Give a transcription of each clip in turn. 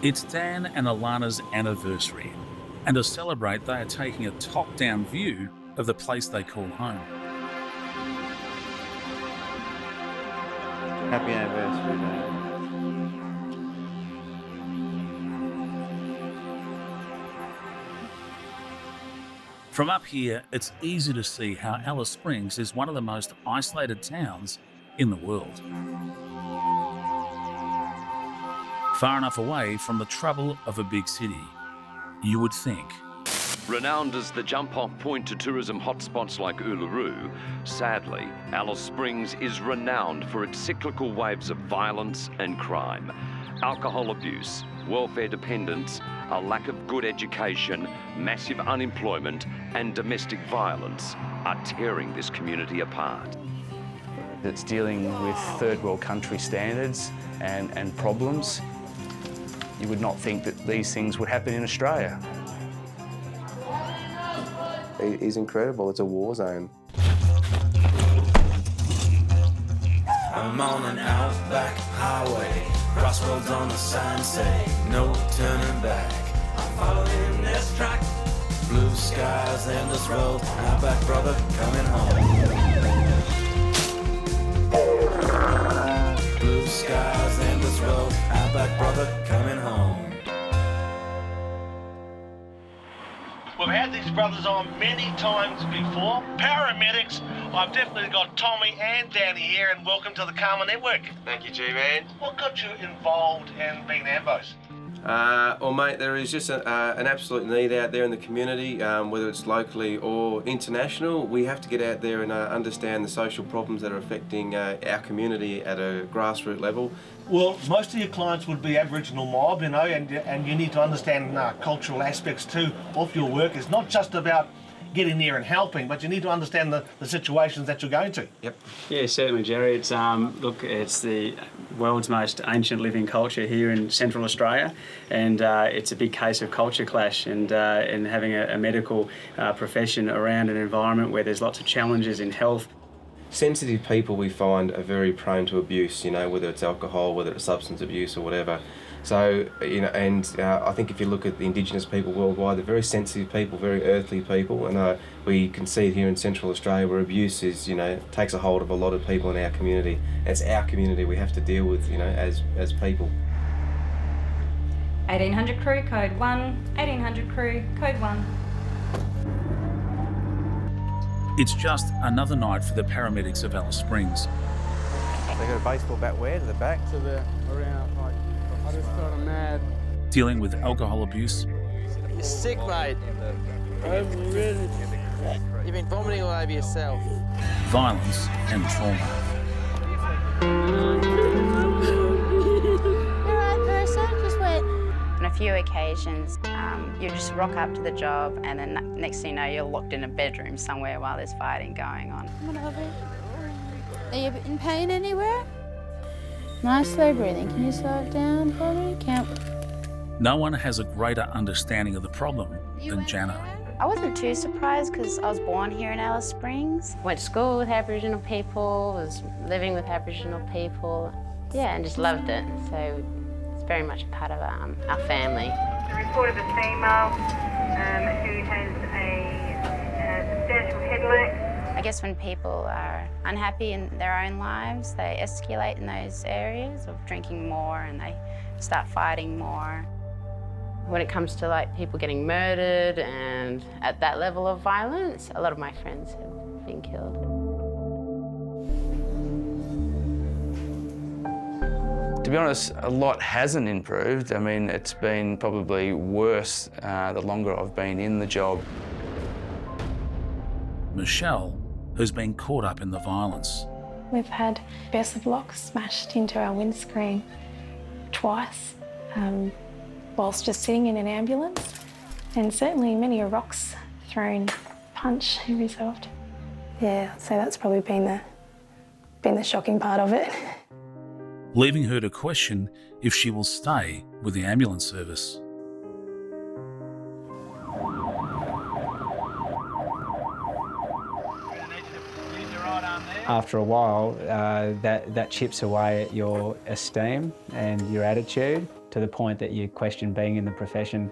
It's Dan and Alana's anniversary, and to celebrate, they are taking a top-down view of the place they call home. Happy anniversary, mate. From up here, it's easy to see how Alice Springs is one of the most isolated towns in the world. Far enough away from the trouble of a big city, you would think. Renowned as the jump-off point to tourism hotspots like Uluru, sadly, Alice Springs is renowned for its cyclical waves of violence and crime. Alcohol abuse, welfare dependence, a lack of good education, massive unemployment and domestic violence are tearing this community apart. It's dealing with third world country standards and problems. You would not think that these things would happen in Australia. It is incredible, it's a war zone. I'm on an Outback highway, crossroads on the sign say, no turning back. I'm following this track, blue skies, endless road, Outback brother coming home. Blue skies, endless road, Outback brother coming home. We've had these brothers on many times before. Paramedics, I've definitely got Tommy and Danny here, and welcome to the Karma Network. Thank you, G-Man. What got you involved in being ambos? Well, mate, there is just an absolute need out there in the community, whether it's locally or international. We have to get out there and understand the social problems that are affecting our community at a grassroots level. Well, most of your clients would be Aboriginal mob, you know, and you need to understand cultural aspects too of your work. It's not just about getting there and helping, but you need to understand the situations that you're going to. Yep. Yeah, certainly, Jerry. It's look, it's the world's most ancient living culture here in Central Australia, and it's a big case of culture clash, and having a medical profession around an environment where there's lots of challenges in health. Sensitive people, we find, are very prone to abuse, you know, whether it's alcohol, whether it's substance abuse or whatever. So, you know, and I think if you look at the Indigenous people worldwide, they're very sensitive people, very earthly people, and we can see it here in Central Australia where abuse is, you know, takes a hold of a lot of people in our community. It's our community we have to deal with, you know, as people. 1800 crew, code 1. 1800 crew, code 1. It's just another night for the paramedics of Alice Springs. They got a baseball bat where? To the back? To the around, like, I just got mad. Dealing with alcohol abuse. You're sick, mate. I'm really... You've been vomiting all over yourself. Violence and trauma. The right person just went. On a few occasions, you just rock up to the job, and then next thing you know, you're locked in a bedroom somewhere while there's fighting going on. Are you in pain anywhere? Nice slow breathing. Can you slow it down for me? No one has a greater understanding of the problem than Janna. I wasn't too surprised because I was born here in Alice Springs. Went to school with Aboriginal people, was living with Aboriginal people. Yeah, and just loved it. So it's very much a part of our family. A report of a female who has a substantial head lack. I guess when people are unhappy in their own lives, they escalate in those areas of drinking more, and they start fighting more. When it comes to like people getting murdered and at that level of violence, a lot of my friends have been killed. To be honest, a lot hasn't improved. I mean, it's been probably worse the longer I've been in the job. Michelle has been caught up in the violence. We've had berth blocks smashed into our windscreen twice whilst just sitting in an ambulance, and certainly many rocks thrown, punch resolved. Yeah, so that's probably been the shocking part of it. Leaving her to question if she will stay with the ambulance service. After a while, that chips away at your esteem and your attitude. to the point that you question being in the profession.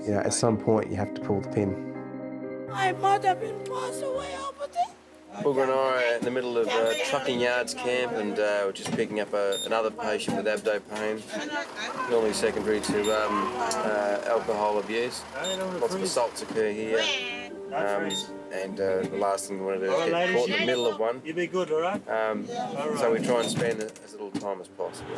You know, at some point you have to pull the pin. My mother been passed away over there. Booger and I are in the middle of trucking yards camp, and we're just picking up another patient with abdo pain, normally secondary to alcohol abuse. Lots of assaults occur here, and the last thing we want to do is get caught in the middle of one. You be good, all right? So we try and spend as little time as possible.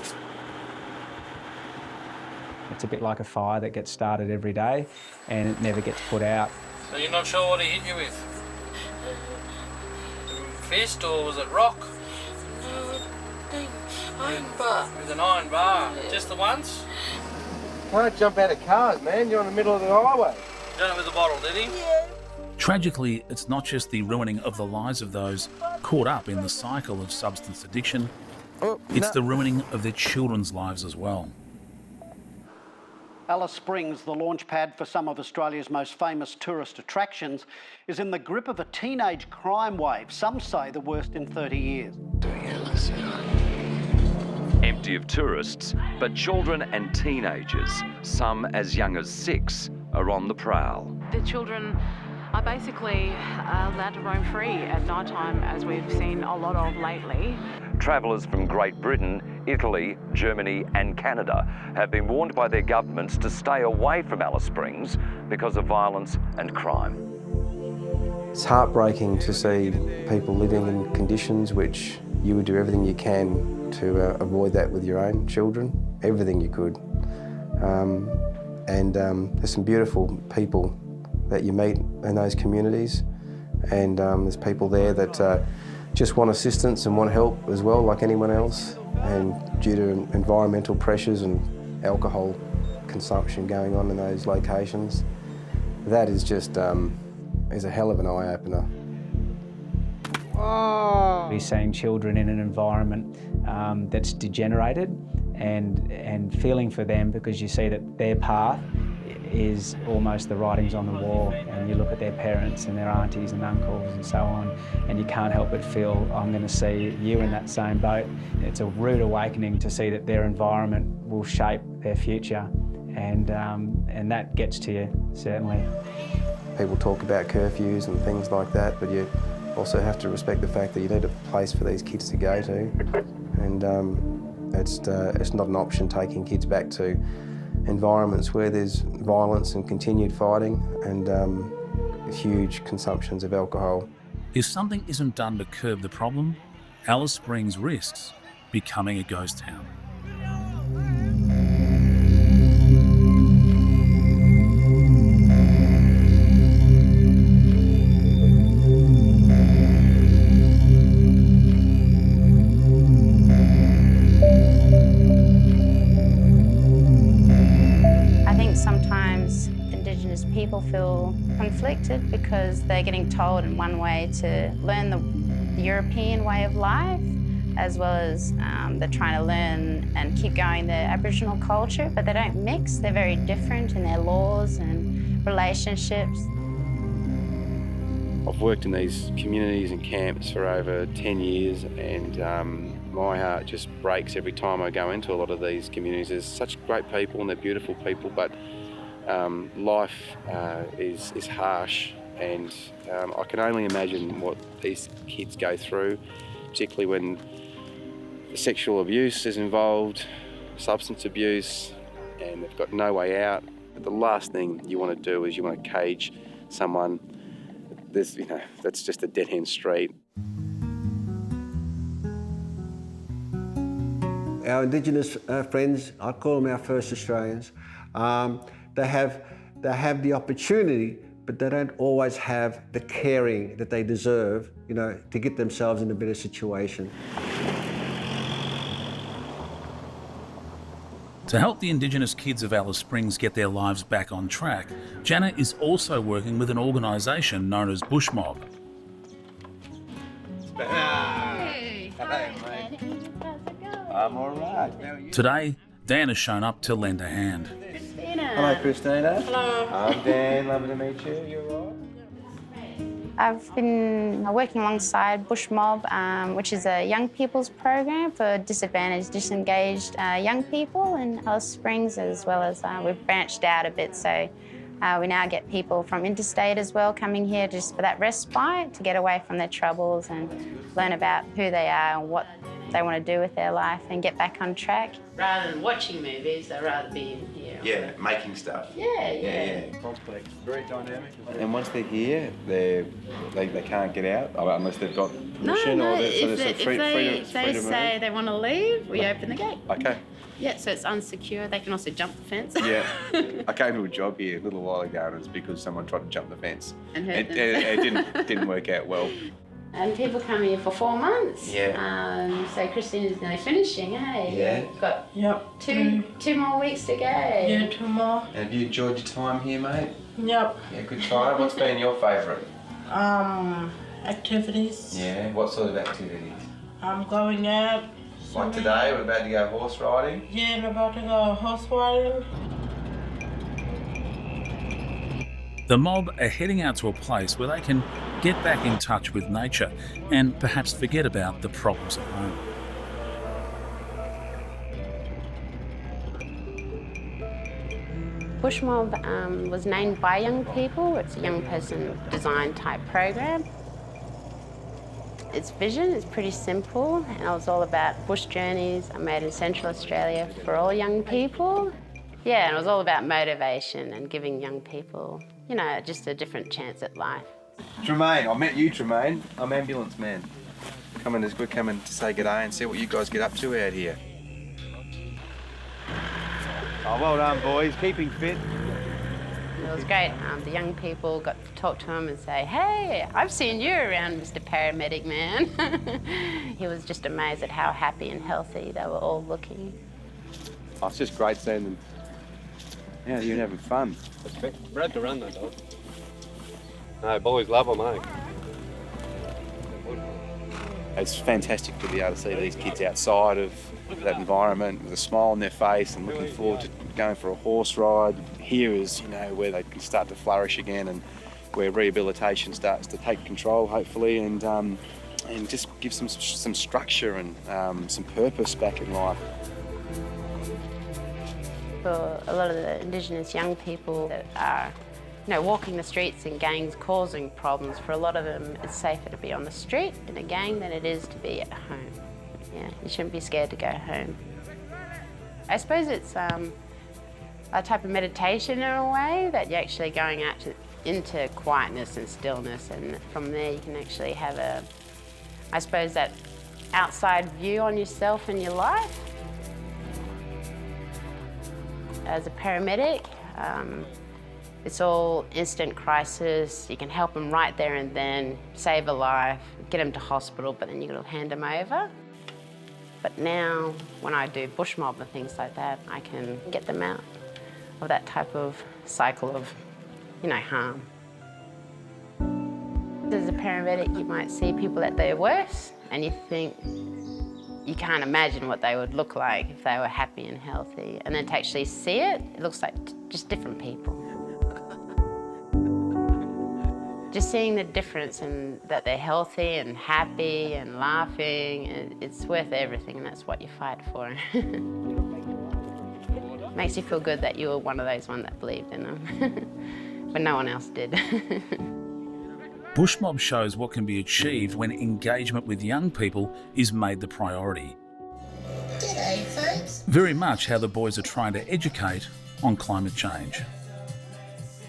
It's a bit like a fire that gets started every day and it never gets put out. So you're not sure what he hit you with? Fist or was it rock? Iron bar. With an iron bar? Just the once? Can't jump out of cars, man. You're in the middle of the highway. Done it with a bottle, did he? Yeah. Tragically, it's not just the ruining of the lives of those caught up in the cycle of substance addiction, it's the ruining of their children's lives as well. Alice Springs, the launch pad for some of Australia's most famous tourist attractions, is in the grip of a teenage crime wave, some say the worst in 30 years. Empty of tourists, but children and teenagers, some as young as 6, are on the prowl. The children are basically allowed to roam free at night time, as we've seen a lot of lately. Travellers from Great Britain, Italy, Germany and Canada have been warned by their governments to stay away from Alice Springs because of violence and crime. It's heartbreaking to see people living in conditions which you would do everything you can to avoid that with your own children, everything you could. There's some beautiful people that you meet in those communities, and there's people there that just want assistance and want help as well, like anyone else. And due to environmental pressures and alcohol consumption going on in those locations, that is just is a hell of an eye-opener. We're seeing children in an environment that's degenerated, and feeling for them, because you see that their path is almost the writings on the wall, and you look at their parents and their aunties and uncles and so on, and you can't help but feel, I'm going to see you in that same boat. It's a rude awakening to see that their environment will shape their future, and that gets to you, certainly. People talk about curfews and things like that, but you also have to respect the fact that you need a place for these kids to go to, and it's not an option taking kids back to environments where there's violence and continued fighting and huge consumptions of alcohol. If something isn't done to curb the problem, Alice Springs risks becoming a ghost town. Sometimes Indigenous people feel conflicted because they're getting told in one way to learn the European way of life, as well as they're trying to learn and keep going the Aboriginal culture, but they don't mix. They're very different in their laws and relationships. I've worked in these communities and camps for over 10 years, and my heart just breaks every time I go into a lot of these communities. There's such great people and they're beautiful people, but life is harsh, and I can only imagine what these kids go through, particularly when sexual abuse is involved, substance abuse, and they've got no way out. But the last thing you want to do is you want to cage someone. That's just a dead-end street. Our Indigenous friends, I call them our first Australians, they have the opportunity, but they don't always have the caring that they deserve, to get themselves in a better situation. To help the Indigenous kids of Alice Springs get their lives back on track, Janna is also working with an organisation known as Bush Mob. Hey. Hello, mate. I'm all right. Today, Dan has shown up to lend a hand. Hello, Christina. Hello. I'm Dan. Lovely to meet you. You all I've been working alongside Bush Mob, which is a young people's program for disadvantaged, disengaged young people in Alice Springs, as well as we've branched out a bit. So we now get people from interstate as well coming here just for that respite, to get away from their troubles and learn about who they are and what they want to do with their life and get back on track. Rather than watching movies, they'd rather be in here. Yeah, making stuff. Yeah. Complex, very dynamic. And once they're here, they can't get out unless they've got permission If they say they want to leave, we open the gate. Okay. Yeah, so it's unsecure. They can also jump the fence. Yeah. I came to a job here a little while ago, and it's because someone tried to jump the fence. And hurt them. It didn't work out well. And people come here for 4 months. Yeah. So Christina's nearly finishing, hey? Yeah. Got two more weeks to go. Yeah, 2 more. Have you enjoyed your time here, mate? Yep. Yeah, good time. What's been your favourite? Activities. Yeah. What sort of activities? I'm going out. Like today, we're about to go horse riding. Yeah, I'm about to go horse riding. The mob are heading out to a place where they can get back in touch with nature and perhaps forget about the problems at home. Bush Mob was named by young people. It's a young person design type program. Its vision is pretty simple, and it was all about bush journeys I made in Central Australia for all young people. Yeah, and it was all about motivation and giving young people, you know, just a different chance at life. Tremaine, I met you, Tremaine. I'm ambulance man. We're coming to say g'day and see what you guys get up to out here. Oh, well done, boys. Keeping fit. It was great. The young people got to talk to him and say, hey, I've seen you around, Mr. Paramedic Man. He was just amazed at how happy and healthy they were all looking. Oh, it's just great seeing them out here and having fun. We're out to run though, dog. No, boys love them, eh? It's fantastic to be able to see these kids outside of that environment with a smile on their face and looking forward to going for a horse ride. Here is, you know, where they can start to flourish again and where rehabilitation starts to take control, hopefully, and just gives them some structure and some purpose back in life. For a lot of the Indigenous young people that are, you know, walking the streets in gangs causing problems, for a lot of them it's safer to be on the street in a gang than it is to be at home. Yeah, you shouldn't be scared to go home. I suppose it's a type of meditation in a way, that you're actually going out into quietness and stillness, and from there you can actually have I suppose, that outside view on yourself and your life. As a paramedic, it's all instant crisis. You can help them right there and then, save a life, get them to hospital, but then you've got to hand them over. But now, when I do bush mob and things like that, I can get them out of that type of cycle of, you know, harm. As a paramedic, you might see people at their worst, and you think, you can't imagine what they would look like if they were happy and healthy. And then to actually see it, it looks like just different people. Just seeing the difference in that they're healthy and happy and laughing, it's worth everything, and that's what you fight for. Makes you feel good that you were one of those ones that believed in them, when no one else did. Bush Mob shows what can be achieved when engagement with young people is made the priority. G'day, folks. Very much how the boys are trying to educate on climate change.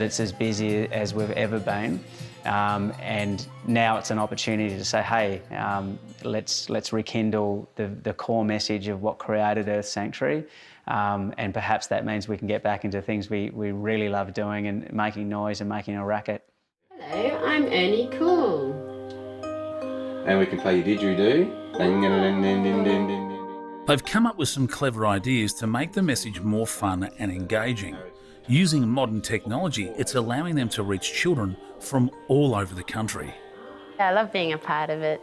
It's as busy as we've ever been, and now it's an opportunity to say, hey, let's rekindle the core message of what created Earth Sanctuary, and perhaps that means we can get back into things we really love doing and making noise and making a racket. Hello, I'm Ernie Cool. And we can play your didgeridoo. They've come up with some clever ideas to make the message more fun and engaging. Using modern technology, it's allowing them to reach children from all over the country. I love being a part of it.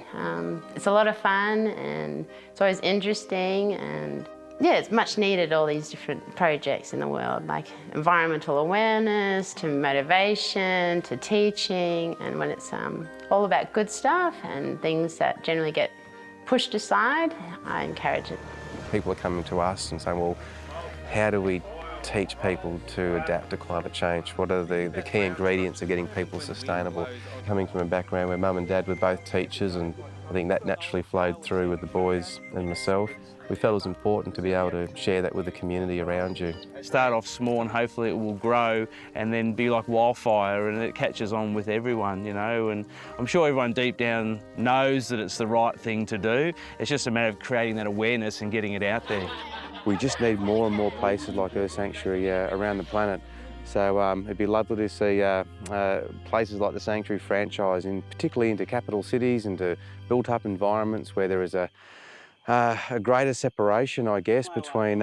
It's a lot of fun, and it's always interesting, and Yeah, it's much needed, all these different projects in the world, like environmental awareness to motivation to teaching, and when it's all about good stuff and things that generally get pushed aside, I encourage it. People are coming to us and saying, well, how do we teach people to adapt to climate change? What are the key ingredients of getting people sustainable? Coming from a background where Mum and Dad were both teachers, and I think that naturally flowed through with the boys and myself. We felt it was important to be able to share that with the community around you. Start off small and hopefully it will grow and then be like wildfire, and it catches on with everyone, you know, and I'm sure everyone deep down knows that it's the right thing to do. It's just a matter of creating that awareness and getting it out there. We just need more and more places like Earth Sanctuary around the planet. So it'd be lovely to see places like the Sanctuary franchise, particularly into capital cities, into built-up environments where there is a greater separation, I guess, between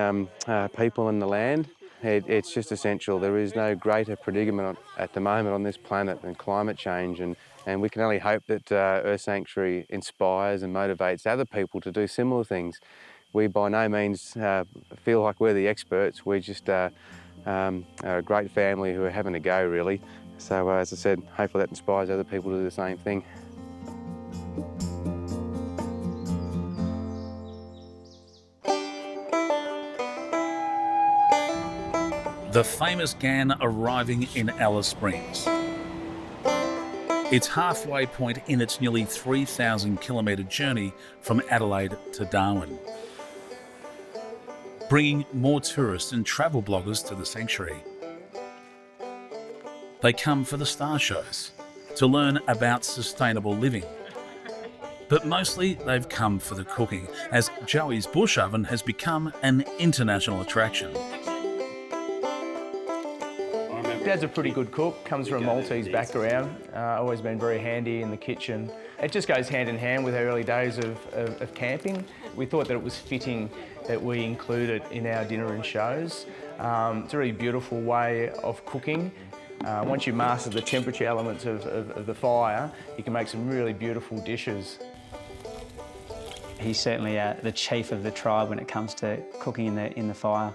people and the land. It's just essential. There is no greater predicament at the moment on this planet than climate change, and we can only hope that Earth Sanctuary inspires and motivates other people to do similar things. We by no means feel like we're the experts. We're just a great family who are having a go, really. So as I said, hopefully that inspires other people to do the same thing. The famous GAN arriving in Alice Springs. It's halfway point in its nearly 3,000 kilometre journey from Adelaide to Darwin, bringing more tourists and travel bloggers to the sanctuary. They come for the star shows, to learn about sustainable living. But mostly they've come for the cooking, as Joey's bush oven has become an international attraction. Dad's a pretty good cook, comes from a Maltese background, always been very handy in the kitchen. It just goes hand in hand with our early days of camping. We thought that it was fitting that we include it in our dinner and shows. It's a really beautiful way of cooking. Once you master the temperature elements of the fire, you can make some really beautiful dishes. He's certainly the chief of the tribe when it comes to cooking in the fire.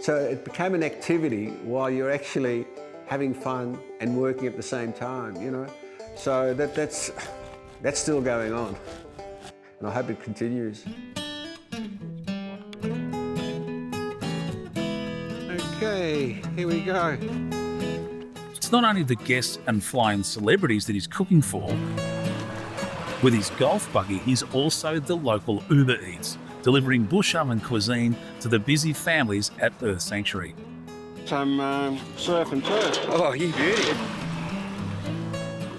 So it became an activity while you're actually having fun and working at the same time, you know. So that's still going on, and I hope it continues. Okay, here we go. It's not only the guests and flying celebrities that he's cooking for. With his golf buggy, he's also the local Uber Eats, delivering bush oven cuisine to the busy families at Earth Sanctuary. Some surf and turf. Oh, you beauty.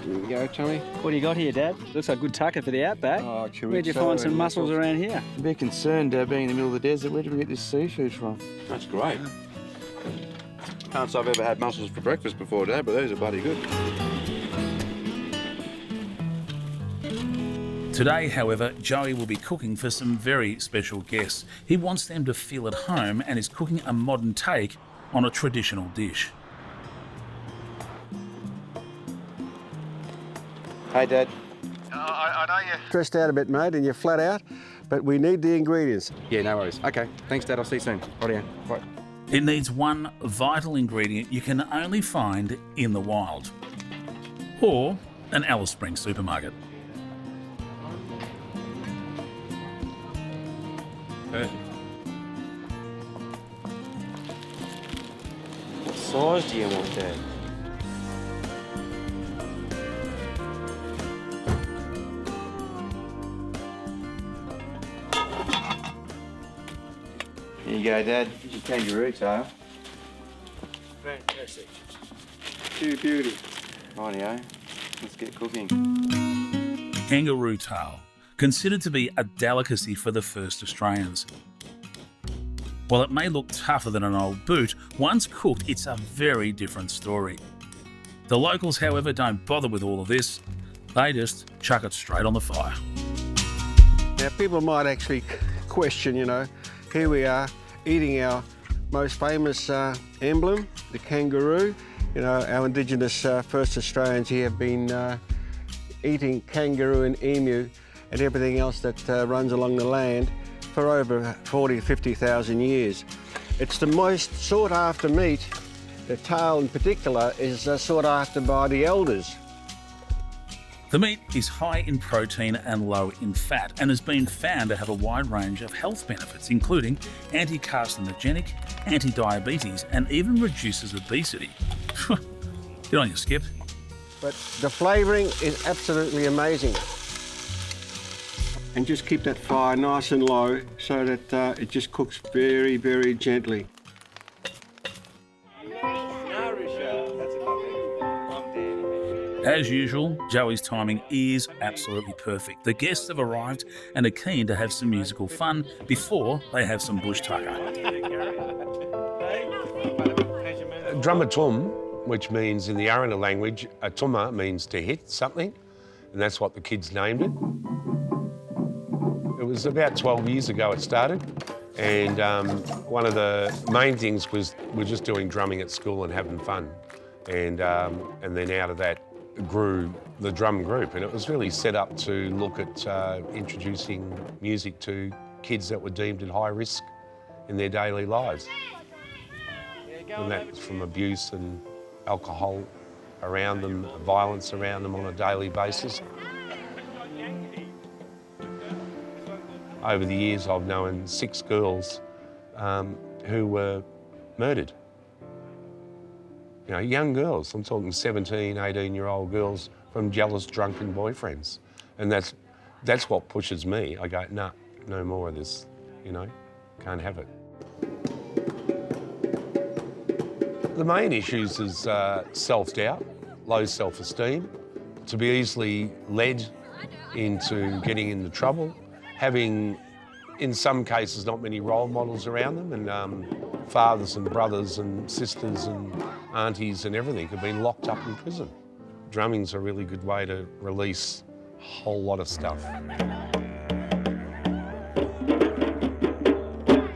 Here we go, Tommy. What do you got here, Dad? Looks like a good tucker for the Outback. Oh, chorizo. Where'd you find some mussels around here? I'm a bit concerned, being in the middle of the desert. Where did we get this seafood from? That's great. Can't say I've ever had mussels for breakfast before, Dad, but these are bloody good. Today, however, Joey will be cooking for some very special guests. He wants them to feel at home and is cooking a modern take on a traditional dish. Hey, Dad. I know you're stressed out a bit, mate, and you're flat out, but we need the ingredients. Yeah, no worries. Okay, thanks, Dad. I'll see you soon. Rightio. Bye. It needs one vital ingredient you can only find in the wild, or an Alice Springs supermarket. Perfect. What size do you want, Dad? Here you go, Dad. Here's your kangaroo tail. Fantastic. Two beauty. Rightio. Let's get cooking. Kangaroo tail, considered to be a delicacy for the first Australians. While it may look tougher than an old boot, once cooked, it's a very different story. The locals, however, don't bother with all of this. They just chuck it straight on the fire. Now, people might actually question, you know, here we are eating our most famous emblem, the kangaroo. You know, our Indigenous first Australians here have been eating kangaroo and emu and everything else that runs along the land for over 40, 50,000 years. It's the most sought after meat. The tail in particular is sought after by the elders. The meat is high in protein and low in fat and has been found to have a wide range of health benefits, including anti-carcinogenic, anti-diabetes, and even reduces obesity. Get on your Skip. But the flavouring is absolutely amazing. And just keep that fire nice and low so that it just cooks very, very gently. As usual, Joey's timing is absolutely perfect. The guests have arrived and are keen to have some musical fun before they have some bush tucker. Drumatum, which means in the Arana language, atuma means to hit something, and that's what the kids named it. It was about 12 years ago it started, and one of the main things was we're just doing drumming at school and having fun. And then out of that grew the drum group, and it was really set up to look at introducing music to kids that were deemed at high risk in their daily lives. And that's from abuse and alcohol around them, violence around them on a daily basis. Over the years, I've known 6 girls who were murdered. You know, young girls, I'm talking 17, 18-year-old girls from jealous, drunken boyfriends. And that's what pushes me. I go, nah, no more of this, you know, can't have it. The main issues is self-doubt, low self-esteem, to be easily led into getting into trouble, having, in some cases, not many role models around them, and fathers and brothers and sisters and aunties and everything have been locked up in prison. Drumming's a really good way to release a whole lot of stuff.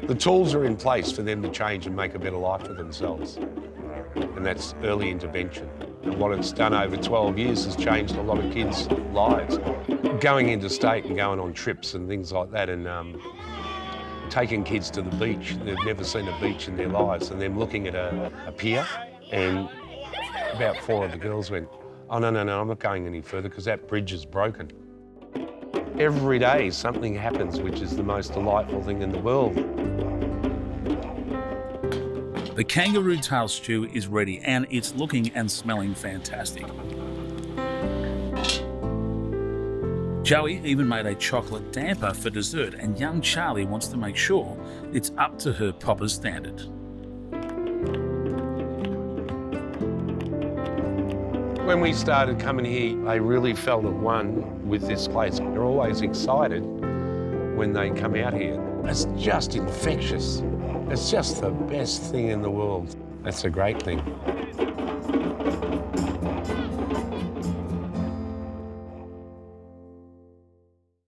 The tools are in place for them to change and make a better life for themselves, and that's early intervention. And what it's done over 12 years has changed a lot of kids' lives. Going interstate and going on trips and things like that, and taking kids to the beach. They've never seen a beach in their lives, and them looking at a pier, and about 4 of the girls went, oh, no, I'm not going any further because that bridge is broken. Every day something happens which is the most delightful thing in the world. The kangaroo tail stew is ready and it's looking and smelling fantastic. Joey even made a chocolate damper for dessert, and young Charlie wants to make sure it's up to her papa's standard. When we started coming here, they really felt at one with this place. They're always excited when they come out here. It's just infectious. It's just the best thing in the world. That's a great thing.